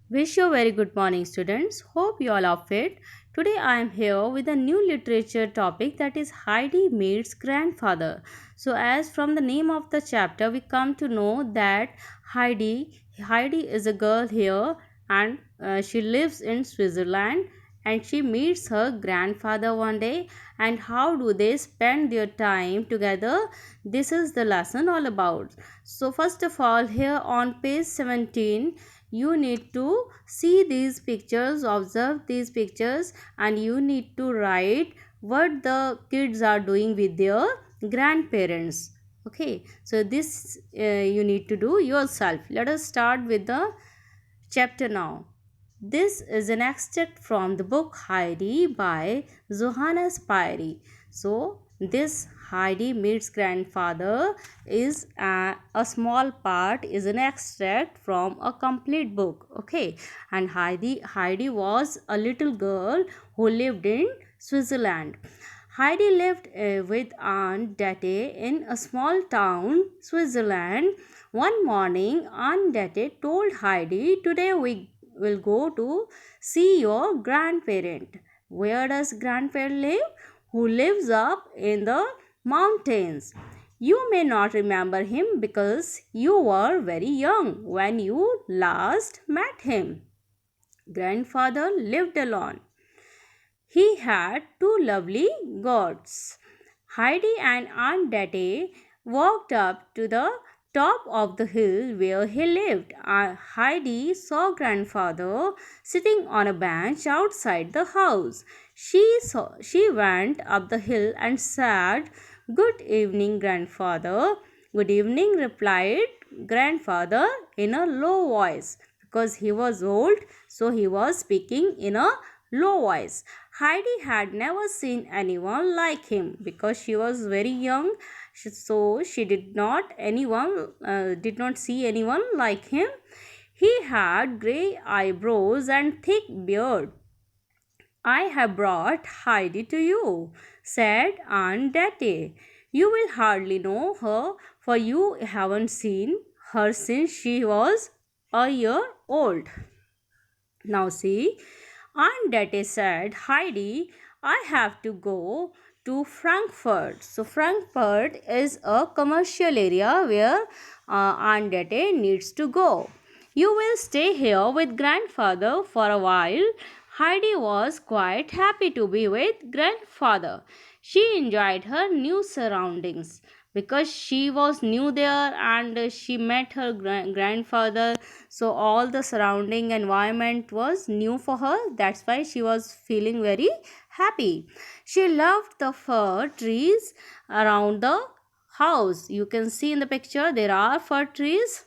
Wish you a very good morning, students. Hope you all are fit. Today I am here with a new literature topic, that is Heidi meets grandfather. So, as from the name of the chapter, we come to know that Heidi is a girl here, and she lives in Switzerland, and she meets her grandfather one day. And how do they spend their time together? This is the lesson all about. So, first of all, here on page 17, you need to see these pictures, observe these pictures, and you need to write what the kids are doing with their grandparents. Okay, so this you need to do yourself. Let us start with the chapter now. This is an extract from the book Heidi by Johannes Spyri. So, this Heidi meets grandfather is a small part, is an extract from a complete book. Okay, and Heidi was a little girl who lived in Switzerland. Heidi lived with Aunt Dete in a small town, Switzerland. One morning, Aunt Dete told Heidi, "Today we will go to see your grandparent." "Where does grandparent live?" "Who lives up in the mountains. You may not remember him because you were very young when you last met him. Grandfather lived alone. He had two lovely goats." Heidi and Aunt Dete walked up to the top of the hill where he lived. Heidi saw grandfather sitting on a bench outside the house. She went up the hill and said, "Good evening, grandfather." "Good evening," replied grandfather in a low voice. Because he was old, so he was speaking in a low voice. Heidi had never seen anyone like him because she was very young, so she did not see anyone like him. He had grey eyebrows and thick beard. "I have brought Heidi to you," said Aunt Dete. "You will hardly know her, for you haven't seen her since she was a year old." Now see, Aunt Dete said, "Heidi, I have to go to Frankfurt." So Frankfurt is a commercial area where Aunt Dete needs to go. "You will stay here with grandfather for a while." Heidi was quite happy to be with grandfather. She enjoyed her new surroundings because she was new there, and she met her grandfather, so all the surrounding environment was new for her. That's why she was feeling very happy. She loved the fir trees around the house. You can see in the picture there are fir trees.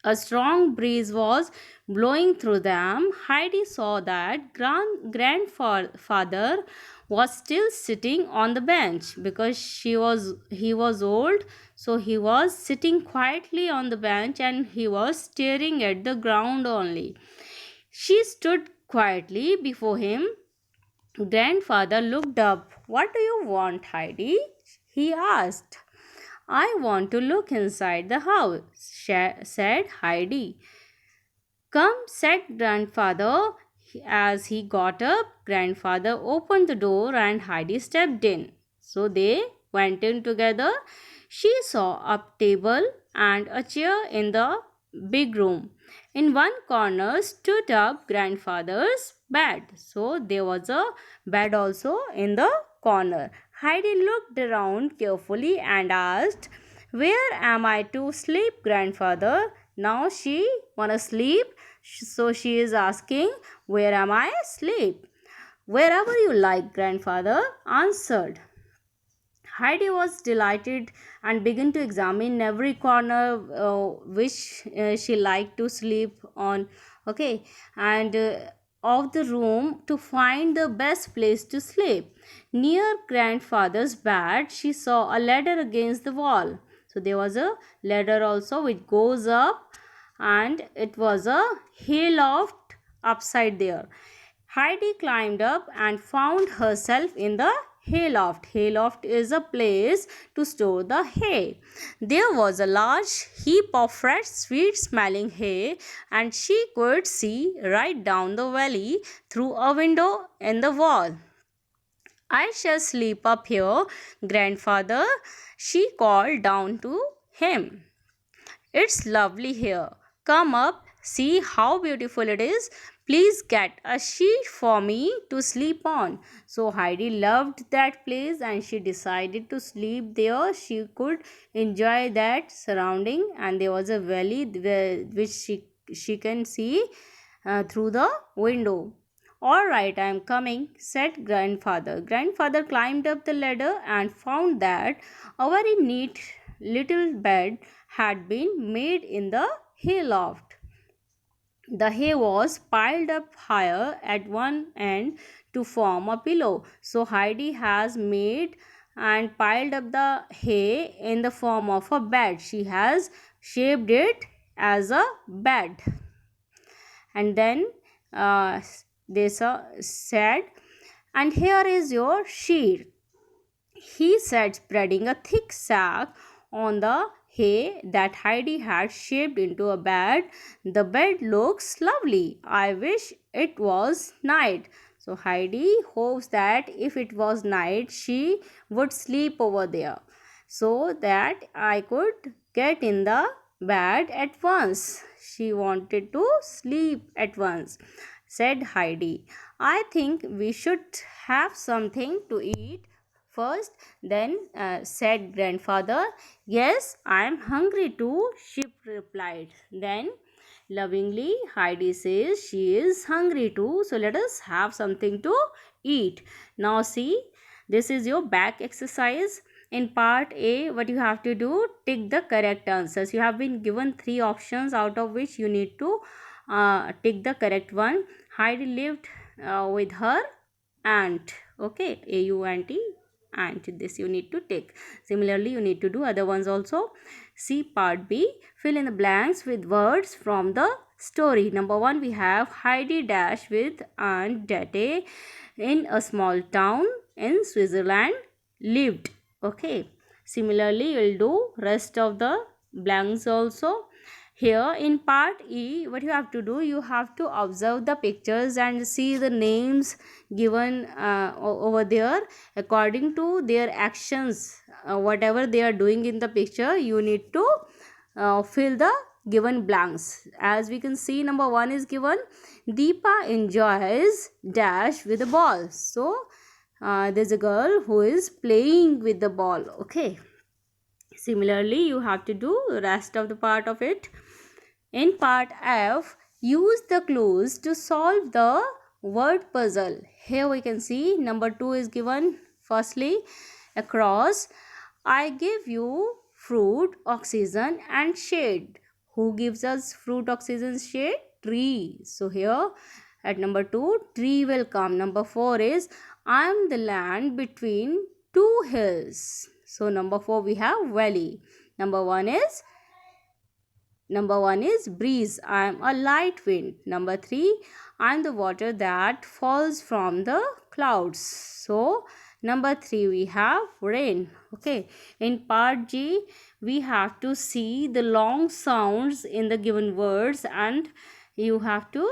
A strong breeze was blowing through them. Heidi saw that grandfather was still sitting on the bench because he was old, so he was sitting quietly on the bench and he was staring at the ground only. She stood quietly before him. Grandfather looked up. "What do you want, Heidi?" he asked. "I want to look inside the house," said Heidi. "Come," said grandfather. As he got up, grandfather opened the door and Heidi stepped in. So they went in together. She saw a table and a chair in the big room. In one corner stood up grandfather's bed. So there was a bed also in the corner. Heidi looked around carefully and asked, "Where am I to sleep, grandfather?" Now she wanna sleep, so she is asking, "Where am I sleep?" "Wherever you like," grandfather answered. Heidi was delighted and began to examine every corner which she liked to sleep on. Okay, and of the room to find the best place to sleep. Near grandfather's bed, she saw a ladder against the wall. So there was a ladder also which goes up, and it was a hayloft upside there. Heidi climbed up and found herself in the hayloft. Hayloft is a place to store the hay. There was a large heap of fresh, sweet smelling hay, and she could see right down the valley through a window in the wall. I shall sleep up here, grandfather, she called down to him. It's lovely here. Come up, see how beautiful it is. Please get a sheet for me to sleep on. So Heidi loved that place and she decided to sleep there. She could enjoy that surrounding, and there was a valley which she can see through the window. All right, I am coming, said grandfather. Grandfather climbed up the ladder and found that a very neat little bed had been made in the hayloft. The hay was piled up higher at one end to form a pillow. So Heidi has made and piled up the hay in the form of a bed. She has shaped it as a bed. And then they said, and here is your sheet, he said, spreading a thick sack on the hay that Heidi had shaped into a bed. The bed looks lovely. I wish it was night. So Heidi hopes that if it was night, she would sleep over there so that I could get in the bed at once. She wanted to sleep at once, said Heidi. I think we should have something to eat first, then said grandfather. Yes, I am hungry too, she replied. Then lovingly, Heidi says she is hungry too, so let us have something to eat. Now, see, this is your back exercise. In part A, what you have to do, tick the correct answers. You have been given three options, out of which you need to tick the correct one. Heidi lived with her aunt. Okay, AUNT, and this you need to tick. Similarly, you need to do other ones also. See part B, fill in the blanks with words from the story. Number 1, we have Heidi dash with Aunt Dete in a small town in Switzerland lived. Okay, similarly you will do rest of the blanks also. Here in part E, what you have to do, you have to observe the pictures and see the names given over there according to their actions. Whatever they are doing in the picture, you need to fill the given blanks. As we can see, number 1 is given, Deepa enjoys dash with a ball. So there's a girl who is playing with the ball. Okay, similarly you have to do rest of the part of it. In part F, use the clues to solve the word puzzle. Here we can see number 2 is given. Firstly, across, I give you fruit, oxygen and shade. Who gives us fruit, oxygen, shade? Tree. So here at number 2, tree will come. Number 4 is, I am the land between two hills. So number 4 we have valley. Number 1 is breeze. I am a light wind. Number 3, I am the water that falls from the clouds. So number 3 we have rain. Okay, in part G we have to see the long sounds in the given words and you have to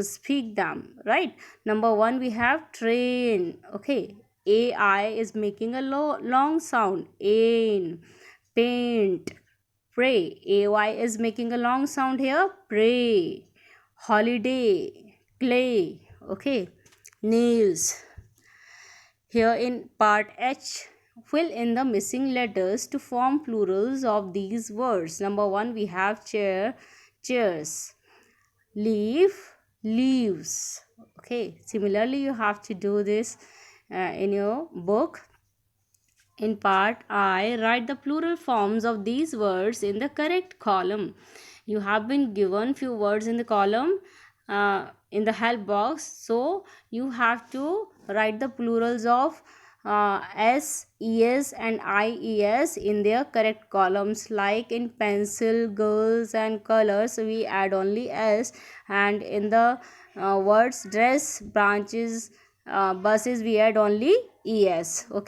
speak them, right? Number 1 we have train. Okay, AI is making a long sound. Ain. Paint. Pray. AY is making a long sound here. Pray. Holiday. Clay. Okay, nails. Here in part H, fill in the missing letters to form plurals of these words. Number 1 we have chair, chairs. Leaf, leaves. Okay, similarly you have to do this in your book. In part I, write the plural forms of these words in the correct column. You have been given few words in the column in the help box, so you have to write the plurals of S, ES and IES in their correct columns. Like in pencil, girls and colors, we add only S, and in the words dress, branches, buses we add only es. Okay.